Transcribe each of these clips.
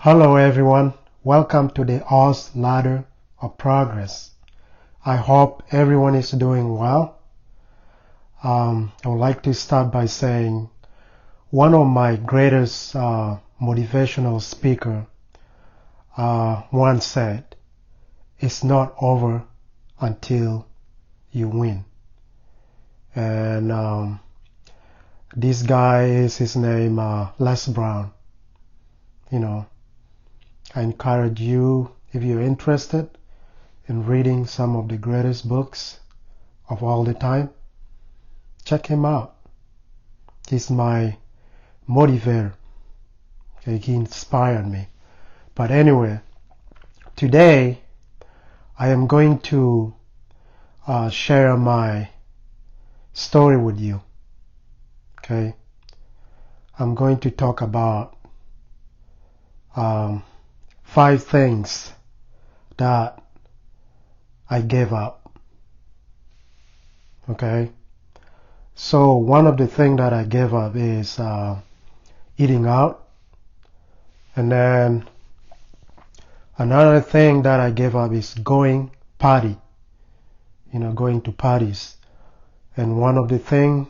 Hello everyone, welcome to the Oz Ladder of Progress. I hope everyone is doing well. I would like to start by saying one of my greatest motivational speaker once said, "It's not over until you win." And this guy is his name Les Brown. I encourage you, if you're interested in reading some of the greatest books of all the time, check him out. He's my motivator. Okay, he inspired me. But anyway, today I am going to share my story with you. Okay, I'm going to talk about 5 things that I gave up. Okay, so one of the things that I gave up is eating out, and then another thing that I gave up is going to parties, and one of the things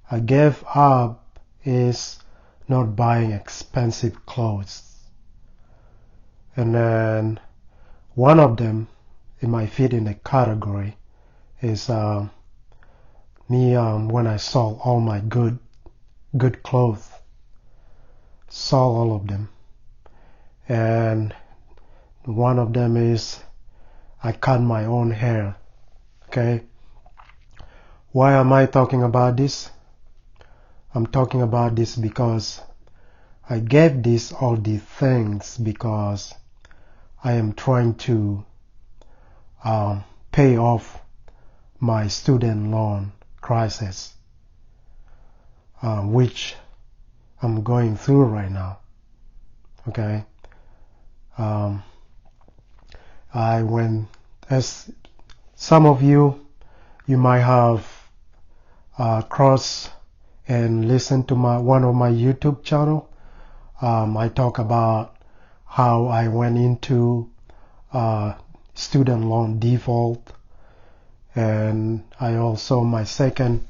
I gave up is not buying expensive clothes. And then one of them, it might fit in the category, is me when I sold all my good clothes. Sold all of them. And one of them is I cut my own hair. Okay? Why am I talking about this? I'm talking about this because I gave all these things because I am trying to pay off my student loan crisis, which I'm going through right now. Okay, as some of you might have crossed and listened to one of my YouTube channel. I talk about how I went into student loan default, and I also, my second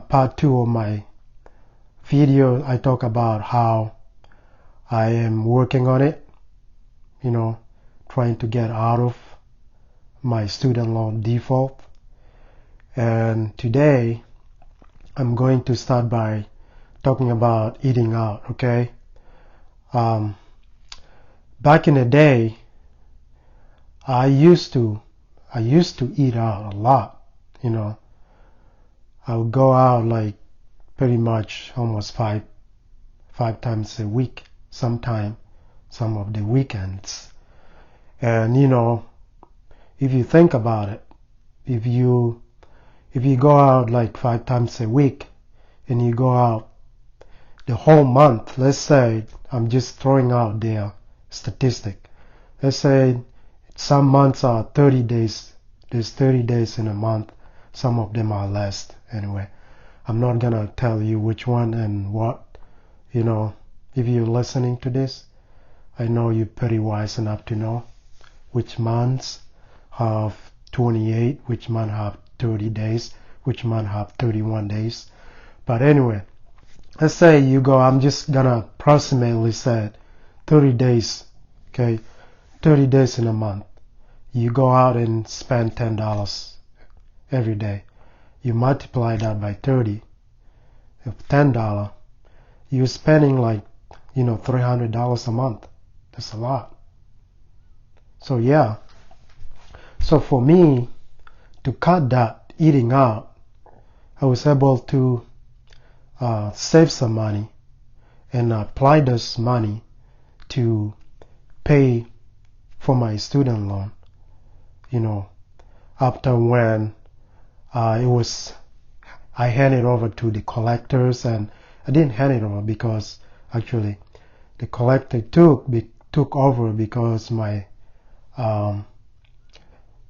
part 2 of my video, I talk about how I am working on it, trying to get out of my student loan default. And today I'm going to start by talking about eating out. Okay, back in the day, I used to eat out a lot. I would go out like pretty much almost five times a week, some of the weekends. And if you think about it, if you go out like 5 times a week and you go out the whole month, let's say, I'm just throwing out the statistic. Let's say some months are 30 days. There's 30 days in a month. Some of them are less. Anyway, I'm not gonna tell you which one and what. If you're listening to this, I know you're pretty wise enough to know which months have 28, which month have 30 days, which month have 31 days. But anyway, let's say you go, I'm just gonna approximately say 30 days, okay, 30 days in a month. You go out and spend $10 every day. You multiply that by 30, $10, you're spending like, $300 a month. That's a lot. So yeah. So for me to cut that eating out, I was able to save some money and apply this money to pay for my student loan. After when I handed over to the collectors, and I didn't hand it over because actually the collector took over because my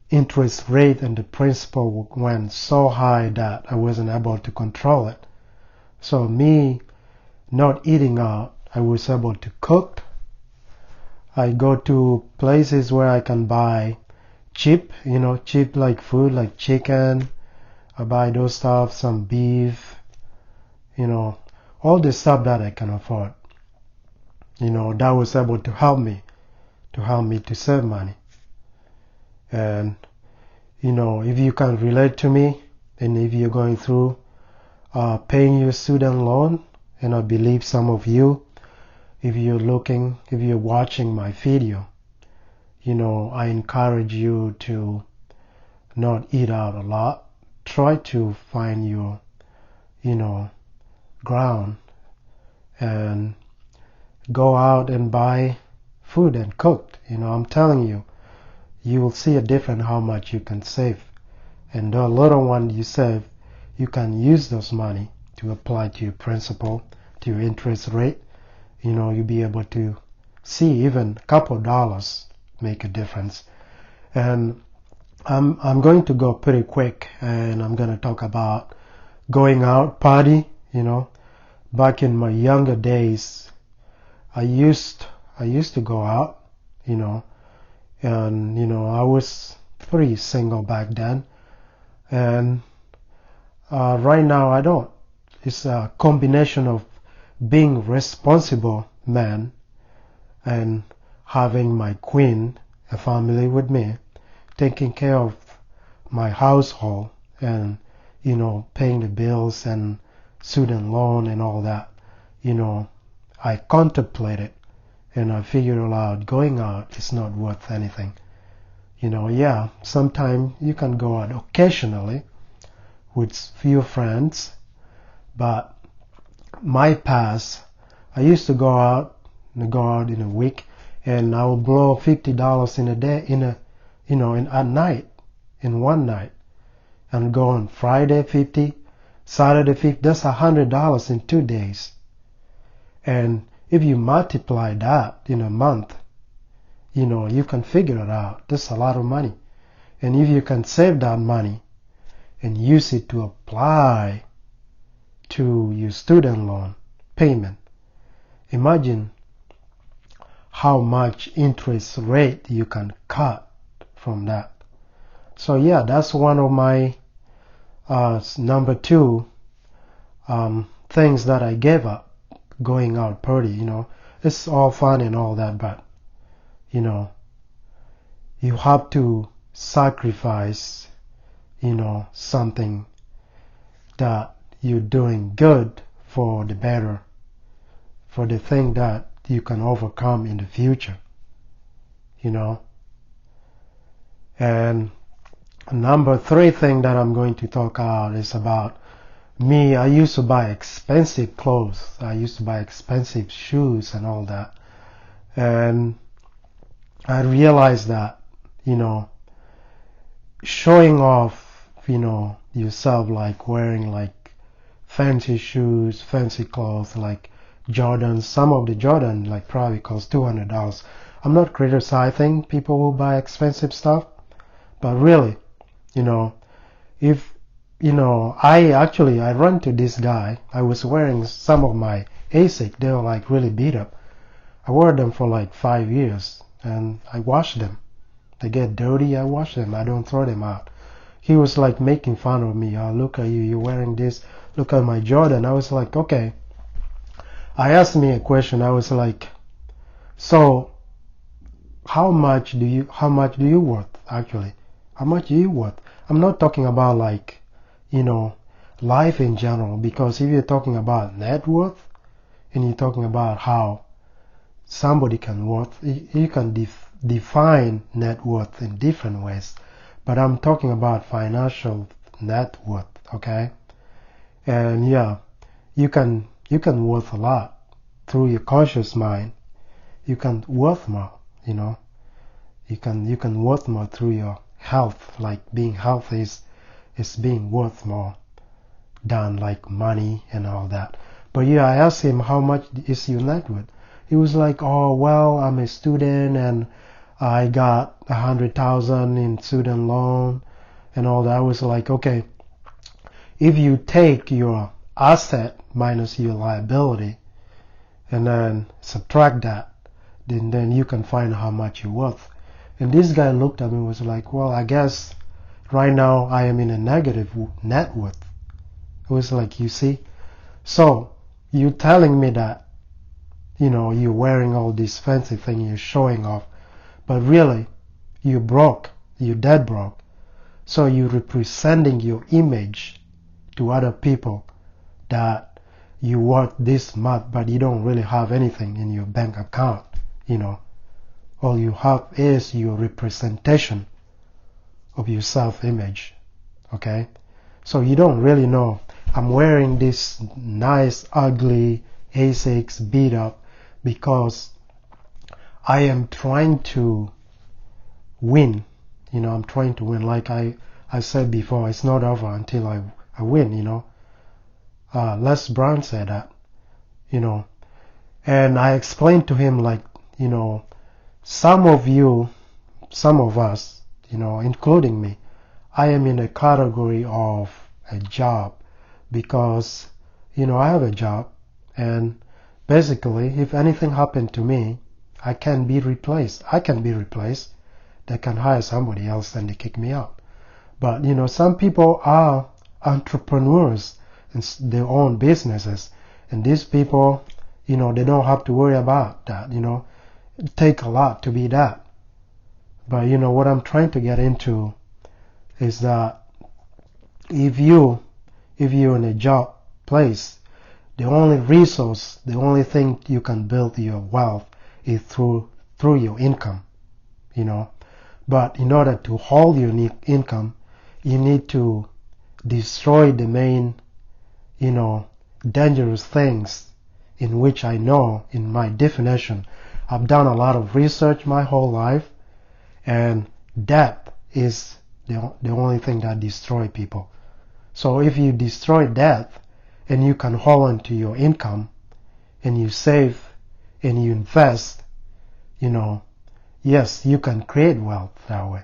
interest rate and the principal went so high that I wasn't able to control it. So me not eating out, I was able to cook I go to places where I can buy cheap, cheap like food, like chicken. I buy those stuff, some beef, all the stuff that I can afford. That was able to help me to save money. And, if you can relate to me, and if you're going through paying your student loan, and I believe some of you, if you're watching my video, I encourage you to not eat out a lot. Try to find your, ground and go out and buy food and cook. I'm telling you, you will see a difference how much you can save. And the little one you save, you can use those money to apply to your principal, to your interest rate. You'll be able to see even a couple dollars make a difference. And I'm going to go pretty quick, and I'm going to talk about going out party. Back in my younger days, I used to go out, and I was pretty single back then, and right now I don't. It's a combination of being responsible man and having my queen, a family with me, taking care of my household and, paying the bills and student loan and all that. I contemplated and I figured out going out is not worth anything. Yeah, sometimes you can go out occasionally with few friends, but my past, I used to go out in a week, and I would blow $50 in a day, at night, in one night, and go on Friday 50, Saturday 50. That's $100 in 2 days. And if you multiply that in a month, you can figure it out. That's a lot of money. And if you can save that money and use it to apply to your student loan payment, imagine how much interest rate you can cut from that. So yeah, that's one of my number 2 things that I gave up, going out party. It's all fun and all that, but you have to sacrifice something that you're doing good for the better, for the thing that you can overcome in the future. And number 3 thing that I'm going to talk about is about me. I used to buy expensive clothes. I used to buy expensive shoes and all that. And I realized that, showing off, yourself, like wearing like fancy shoes, fancy clothes, like Jordans. Some of the Jordan like probably cost $200. I'm not criticizing people who buy expensive stuff, but really, if I run to this guy. I was wearing some of my ASIC. They were like really beat up. I wore them for like 5 years, and I wash them. They get dirty, I wash them. I don't throw them out. He was like making fun of me. Oh, look at you, you're wearing this. Look at my Jordan. I was like, okay. I asked me a question. I was like, so how much do you worth actually? How much do you worth? I'm not talking about like, life in general, because if you're talking about net worth and you're talking about how somebody can worth, you can define net worth in different ways, but I'm talking about financial net worth, okay? And yeah, you can worth a lot through your conscious mind. You can worth more, you can worth more through your health. Like being healthy is being worth more than like money and all that. But yeah, I asked him, how much is your net worth? He was like, oh well, I'm a student and I got 100,000 in student loan and all that. I was like, okay, if you take your asset minus your liability and then subtract that, then you can find how much you're worth. And this guy looked at me and was like, well, I guess right now I am in a negative net worth. It was like, you see, so you telling me that, you're wearing all this fancy thing, you're showing off, but really you're broke, you're dead broke. So you're representing your image to other people that you work this much, but you don't really have anything in your bank account. All you have is your representation of your self-image. Okay, so you don't really know. I'm wearing this nice, ugly A6 beat up because I am trying to win. I'm trying to win. Like I said before, it's not over until I win. Les Brown said that. And I explained to him, like, some of us, including me, I am in a category of a job because, I have a job, and basically if anything happened to me, I can be replaced. They can hire somebody else and they kick me out. But, some people are entrepreneurs and they own businesses, and these people, they don't have to worry about that. It takes a lot to be that. But what I'm trying to get into is that if you're in a job place, the only resource, the only thing you can build your wealth is through your income. But in order to hold your income, you need to destroy the main, dangerous things in which I know in my definition. I've done a lot of research my whole life, and debt is the only thing that destroys people. So if you destroy debt and you can hold on to your income and you save and you invest, yes, you can create wealth that way.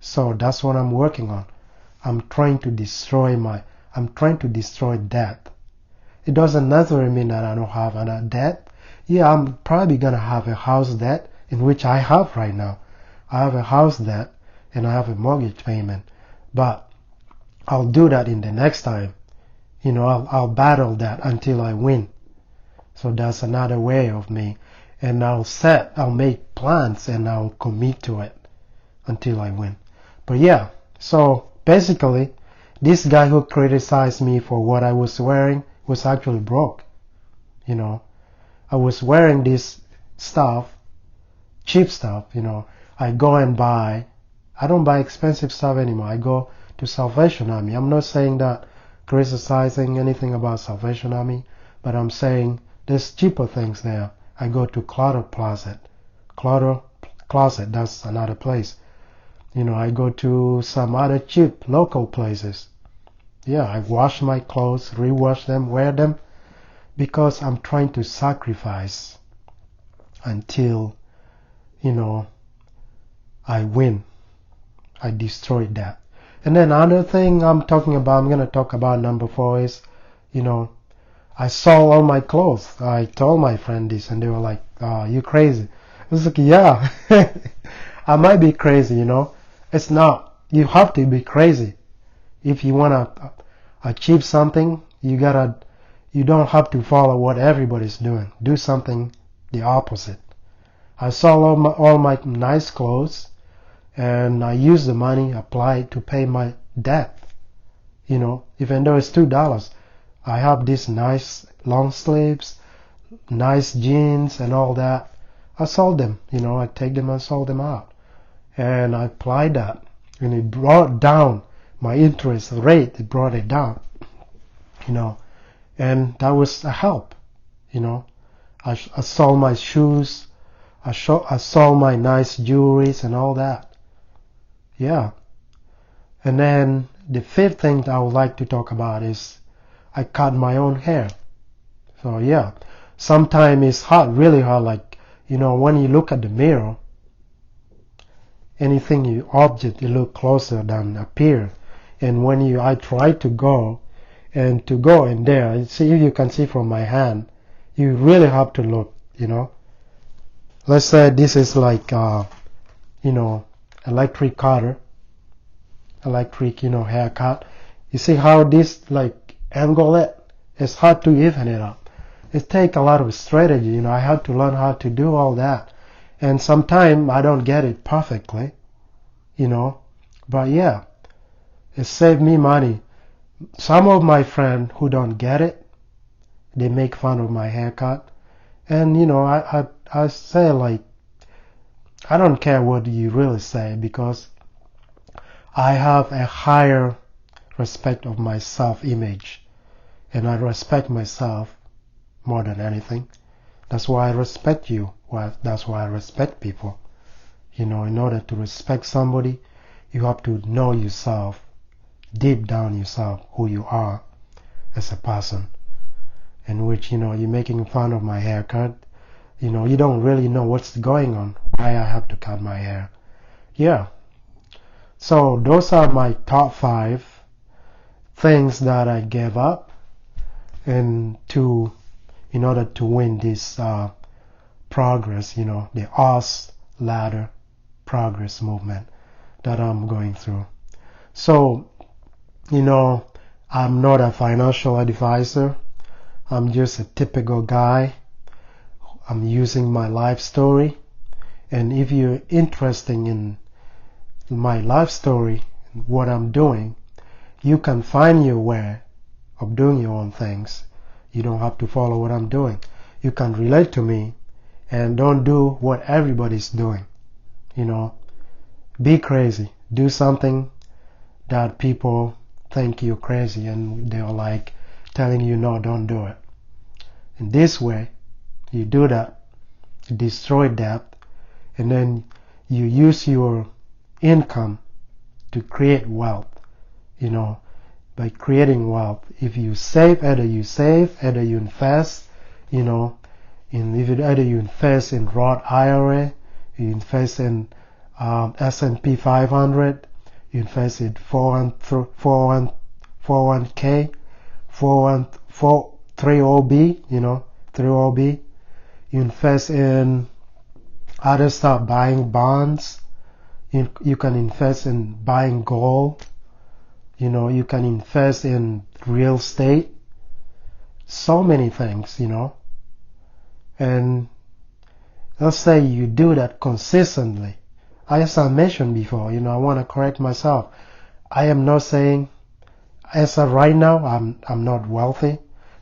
So that's what I'm working on. I'm trying to destroy debt. It doesn't necessarily mean that I don't have a debt. Yeah, I'm probably going to have a house debt, in which I have right now. I have a house debt and I have a mortgage payment. But I'll do that in the next time. I'll battle that until I win. So that's another way of me. And I'll make plans and I'll commit to it until I win. But yeah, so basically, this guy who criticized me for what I was wearing was actually broke. I was wearing this stuff, cheap stuff, I go and buy. I don't buy expensive stuff anymore. I go to Salvation Army. I'm not saying that criticizing anything about Salvation Army, but I'm saying there's cheaper things there. I go to Clutter Closet. That's another place. I go to some other cheap local places. Yeah, I wash my clothes, rewash them, wear them, because I'm trying to sacrifice until, I win. I destroy that. And then another thing I'm going to talk about number 4 is, I sold all my clothes. I told my friend this and they were like, oh, you crazy. I was like, yeah, I might be crazy, It's not. You have to be crazy. If you want to achieve something, you don't have to follow what everybody's doing. Do something the opposite. I sold all my nice clothes and I used the money applied to pay my debt. Even though it's $2, I have these nice long sleeves, nice jeans and all that. I sold them, I take them and sold them out. And I applied that and it brought down my interest rate. It brought it down, and that was a help. I sold my shoes. I sold my nice jewelries and all that. Yeah. And then the 5th thing that I would like to talk about is I cut my own hair. So yeah, sometimes it's hard, really hard. Like, when you look at the mirror, anything object, you look closer than appear. And when I try to go in there, see, if you can see from my hand, you really have to look, let's say this is like, electric cutter, haircut. You see how this like angle it? It's hard to even it up. It takes a lot of strategy, I had to learn how to do all that. And sometimes I don't get it perfectly, but yeah, it saved me money. Some of my friends who don't get it, they make fun of my haircut. And I say like, I don't care what you really say, because I have a higher respect of my self-image, and I respect myself more than anything. That's why I respect you. That's why I respect people. In order to respect somebody, you have to know yourself, deep down yourself, who you are as a person. In which, you're making fun of my haircut. You don't really know what's going on, why I have to cut my hair. Yeah. So those are my top 5 things that I gave up in order to win this progress, the OZ ladder progress movement that I'm going through. So, I'm not a financial advisor. I'm just a typical guy. I'm using my life story. And if you're interested in my life story, what I'm doing, you can find your way of doing your own things. You don't have to follow what I'm doing. You can relate to me and don't do what everybody's doing. Be crazy. Do something that people think you're crazy and they're like telling you, no, don't do it. In this way, you do that, you destroy debt, and then you use your income to create wealth, by creating wealth. If you save, either you invest, either you invest in Roth IRA, you invest in S&P 500, you invest in 401k, 30B, 30B, you invest in other stuff, buying bonds, you can invest in buying gold, you can invest in real estate, so many things, and let's say you do that consistently. As I mentioned before, I want to correct myself. I am not saying, as of right now, I'm not wealthy,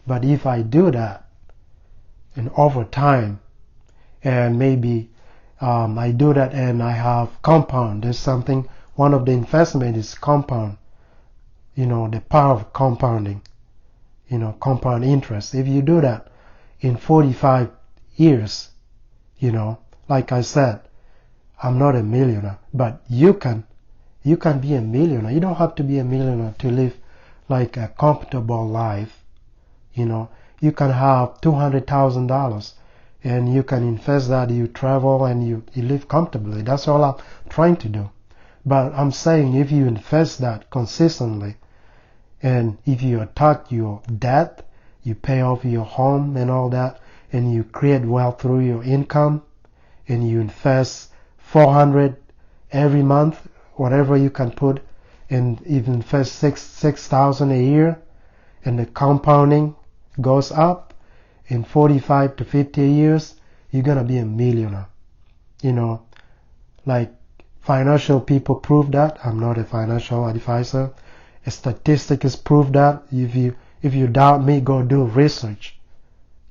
but if I do that, and over time, and maybe I do that and I have compound, there's something, one of the investment is compound, the power of compounding, compound interest. If you do that in 45 years, like I said, I'm not a millionaire, but you can be a millionaire. You don't have to be a millionaire to live like a comfortable life. You can have $200,000 and you can invest that, you travel and you live comfortably. That's all I'm trying to do. But I'm saying if you invest that consistently, and if you attack your debt, you pay off your home and all that, and you create wealth through your income, and you invest $400 every month, whatever you can put, and even invest $6,000 a year, and the compounding goes up, in 45 to 50 years, you're gonna be a millionaire. Like financial people prove that. I'm not a financial advisor. Statistics prove that. If you doubt me, go do research.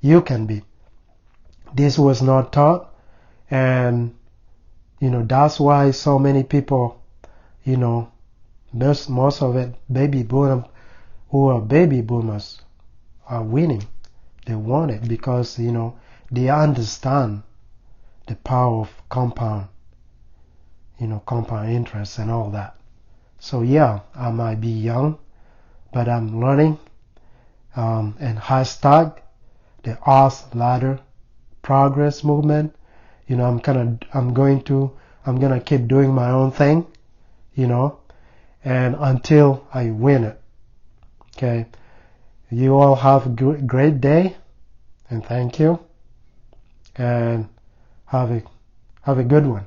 You can be. This was not taught, and that's why so many people, most of it, baby boomers who are baby boomers are winning. They want it because they understand the power of compound interest and all that. So yeah, I might be young, but I'm learning. And hashtag the OZ ladder progress movement. I'm gonna keep doing my own thing, and until I win it. Okay. You all have a great day, and thank you. And Have a good one.